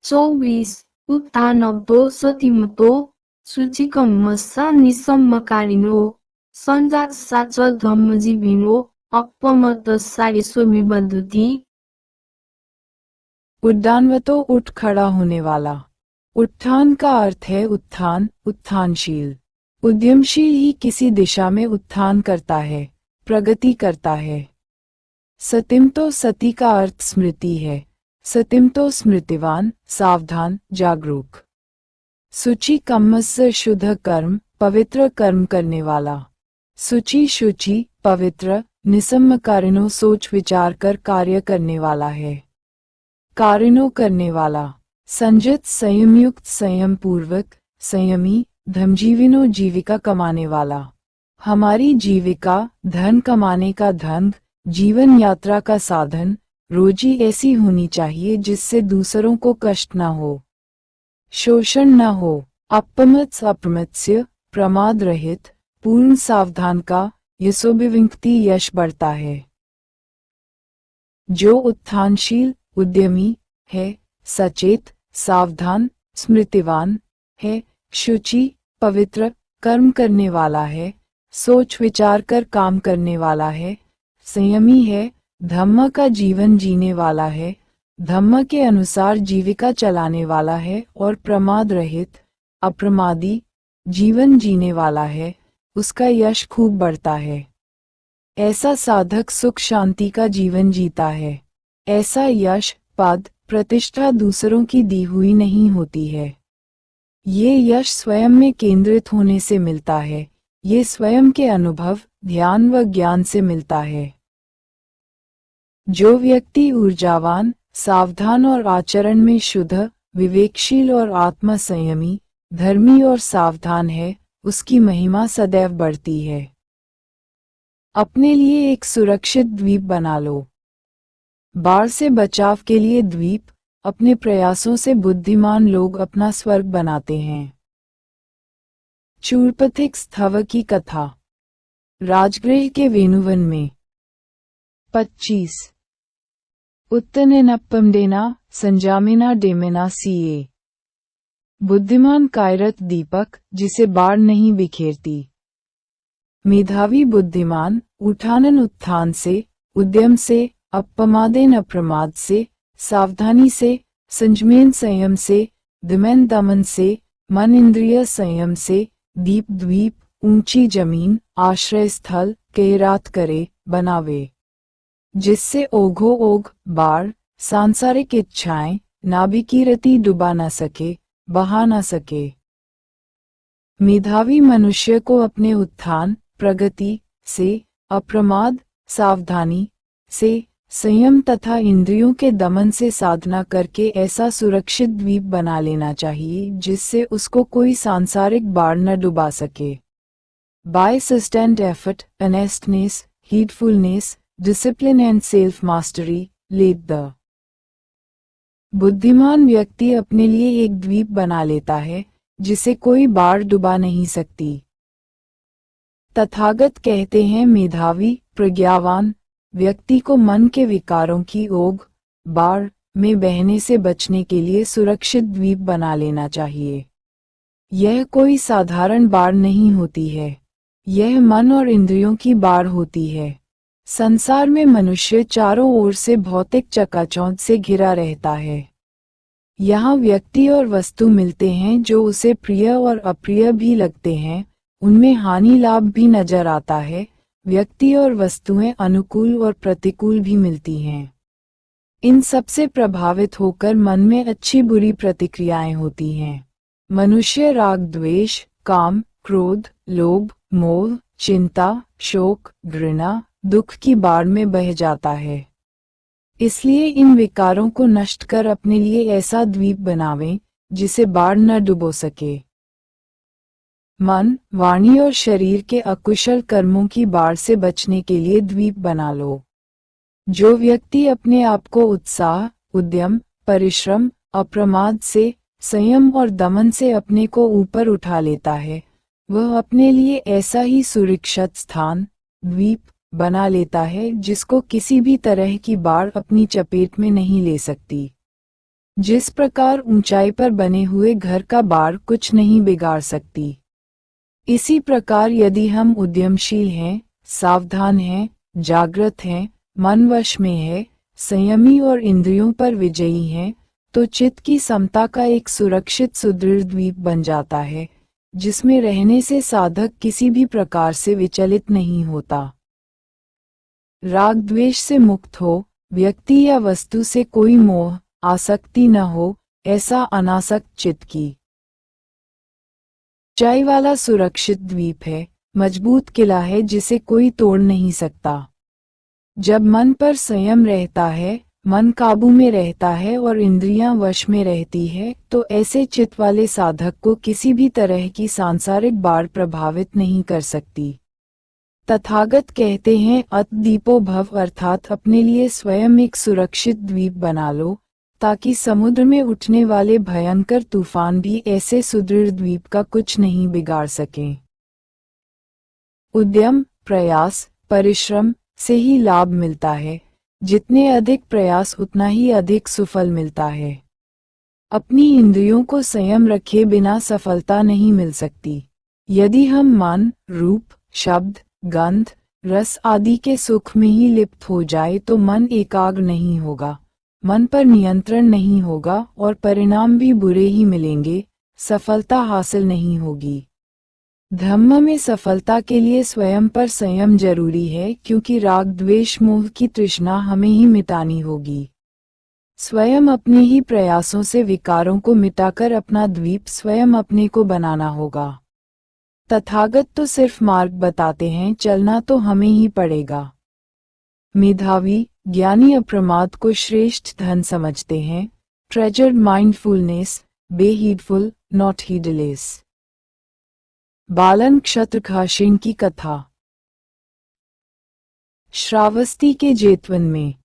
24. Uttanabbo Satimato, Sucikamasa Nisammakarino, Sanjak Sacha Dhammajivino, Appamatasari Swamibandhuti. उड्डानवतो उठ खड़ा होने वाला। उत्थान का अर्थ है उत्थान, उत्थानशील। उद्यमशील ही किसी दिशा में उत्थान करता है, प्रगति करता है। सतिमतो सती का अर्थ स्मृति है। सतिमतो स्मृतिवान, सावधान, जागरूक। सुचि कम्मस्य शुद्ध कर्म, पवित्र कर्म करने वाला। सुचि शुचि, पवित्र, निसम्मकारिणो सोच विचार कर कार्य करने वाला है। कारिणो करने वाला। संजित संयमयुक्त, संयम पूर्वक, संयमी, धमजीविनो जीविका कमाने वाला। हमारी जीविका, धन कमाने का धन, जीवन यात्रा का साधन, रोजी ऐसी होनी चाहिए जिससे दूसरों को कष्ट न हो, शोषण न हो। अपमत्स अप्रमत्स्य, प्रमाद रहित, पूर्ण सावधान का, यशोभिविंक्ति यश बढ़ता है। जो उत्थानशील, उद्यमी है, सचेत, सावधान, स्मृतिवान है, शुचि, पवित्र, कर्म करने वाला है, सोच विचार कर काम करने वाला है, संयमी है, धम्म का जीवन जीने वाला है, धम्म के अनुसार जीविका चलाने वाला है और प्रमाद रहित, अप्रमादी, जीवन जीने वाला है, उसका यश खूब बढ़ता है। ऐसा साधक सुख शांति का जीवन जीता है। ऐसा यश, पद, प्रतिष्ठा दूसरों की दी हुई नहीं होती है। ये यश स्वयं में केंद्रित होने से मिलता है। ये स्वयं के अनुभव, ध्यान व ज्ञान से मिलता है। जो व्यक्ति ऊर्जावान, सावधान और आचरण में शुद्ध, विवेकशील और आत्म संयमी, धर्मी और सावधान है, उसकी महिमा सदैव बढ़ती है। अपने लिए एक सुरक्षित द्वीप बना लो। बाढ़ से बचाव के लिए द्वीप, अपने प्रयासों से बुद्धिमान लोग अपना स्वर्ग बनाते हैं। चूर्पथिक स्थव की कथा। राजगृह के वेणुवन में। 25 उत्तनेनप्पमडेना संजामिना डेमेना सीए। बुद्धिमान कायरत दीपक, जिसे बाढ़ नहीं बिखेरती। मेधावी बुद्धिमान, उठानन उत्थान से, उद्यम से, अपमादेन अप्रमाद से, सावधानी से, संजमेन संयम से, दिमेन दमन से, मन इंद्रिय संयम से, दीप द्वीप, ऊंची जमीन, आश्रय स्थल, कैरात करे, बनावे। जिससे ओघो ओघ, बाढ़, सांसारिक इच्छाएं, नाभिकीरति डुबा न सके, बहा न सके। मेधावी मनुष्य को अपने उत्थान, प्रगति से, अप्रमाद, सावधानी से, संयम तथा इंद्रियों के दमन से साधना करके ऐसा सुरक्षित द्वीप बना लेना चाहिए जिससे उसको कोई सांसारिक बाढ़ न डुबा सके। By sustained effort, honestness, heedfulness, discipline and self mastery, let the. बुद्धिमान व्यक्ति अपने लिए एक द्वीप बना लेता है जिसे कोई बाढ़ डुबा नहीं सकती। तथागत कहते हैं मेधावी, प्रज्ञावान व्यक्ति को मन के विकारों की ओघ, बाढ़ में बहने से बचने के लिए सुरक्षित द्वीप बना लेना चाहिए। यह कोई साधारण बाढ़ नहीं होती है। यह मन और इंद्रियों की बाढ़ होती है। संसार में मनुष्य चारों ओर से भौतिक चकाचौंध से घिरा रहता है। यहाँ व्यक्ति और वस्तु मिलते हैं जो उसे प्रिय और अप्रिय भी लगते हैं, उनमें हानि लाभ भी नजर आता है। व्यक्ति और वस्तुएं अनुकूल और प्रतिकूल भी मिलती हैं। इन सब से प्रभावित होकर मन में अच्छी बुरी प्रतिक्रियाएं होती हैं। मनुष्य राग द्वेष, काम, क्रोध, लोभ, मोह, चिंता, शोक, घृणा, दुख की बाढ़ में बह जाता है। इसलिए इन विकारों को नष्ट कर अपने लिए ऐसा द्वीप बनावें जिसे बाढ़ न डुबो सके। मन, वाणी और शरीर के अकुशल कर्मों की बाढ़ से बचने के लिए द्वीप बना लो। जो व्यक्ति अपने आप को उत्साह, उद्यम, परिश्रम, अप्रमाद से, संयम और दमन से अपने को ऊपर उठा लेता है, वह अपने लिए ऐसा ही सुरक्षित स्थान, द्वीप बना लेता है जिसको किसी भी तरह की बाढ़ अपनी चपेट में नहीं ले सकती। जिस प्रकार ऊंचाई पर बने हुए घर का बाड़ कुछ नहीं बिगाड़ सकती, इसी प्रकार यदि हम उद्यमशील हैं, सावधान हैं, जागृत हैं, मन वश में है, संयमी और इंद्रियों पर विजयी हैं, तो चित्त की समता का एक सुरक्षित सुदृढ़ द्वीप बन जाता है, जिसमें रहने से साधक किसी भी प्रकार से विचलित नहीं होता। राग द्वेष से मुक्त हो, व्यक्ति या वस्तु से कोई मोह आसक्ति न हो, ऐसा अनासक्त चित्त की ऊंचाई वाला सुरक्षित द्वीप है, मजबूत किला है जिसे कोई तोड़ नहीं सकता। जब मन पर संयम रहता है, मन काबू में रहता है और इंद्रियां वश में रहती है, तो ऐसे चित्त वाले साधक को किसी भी तरह की सांसारिक बाढ़ प्रभावित नहीं कर सकती। तथागत कहते हैं, अत दीपो भव, अर्थात अपने लिए स्वयं एक सुरक्षित द्वीप बना लो, ताकि समुद्र में उठने वाले भयंकर तूफान भी ऐसे सुदृढ़ द्वीप का कुछ नहीं बिगाड़ सकें। उद्यम, प्रयास, परिश्रम से ही लाभ मिलता है। जितने अधिक प्रयास उतना ही अधिक सुफल मिलता है। अपनी इंद्रियों को संयम रखे बिना सफलता नहीं मिल सकती। यदि हम मन, रूप, शब्द, गंध, रस आदि के सुख में ही लिप्त हो जाए तो मन एकाग्र नहीं होगा, मन पर नियंत्रण नहीं होगा और परिणाम भी बुरे ही मिलेंगे, सफलता हासिल नहीं होगी। धम्म में सफलता के लिए स्वयं पर संयम जरूरी है, क्योंकि राग द्वेष मोह की तृष्णा हमें ही मिटानी होगी। स्वयं अपने ही प्रयासों से विकारों को मिटाकर अपना द्वीप स्वयं अपने को बनाना होगा। तथागत तो सिर्फ मार्ग बताते हैं, चलना तो हमें ही पड़ेगा। मेधावी ज्ञानी अप्रमाद को श्रेष्ठ धन समझते हैं। Treasured mindfulness, be heedful, not heedless. बालन क्षत्रघाशिन की कथा। श्रावस्ती के जेतवन में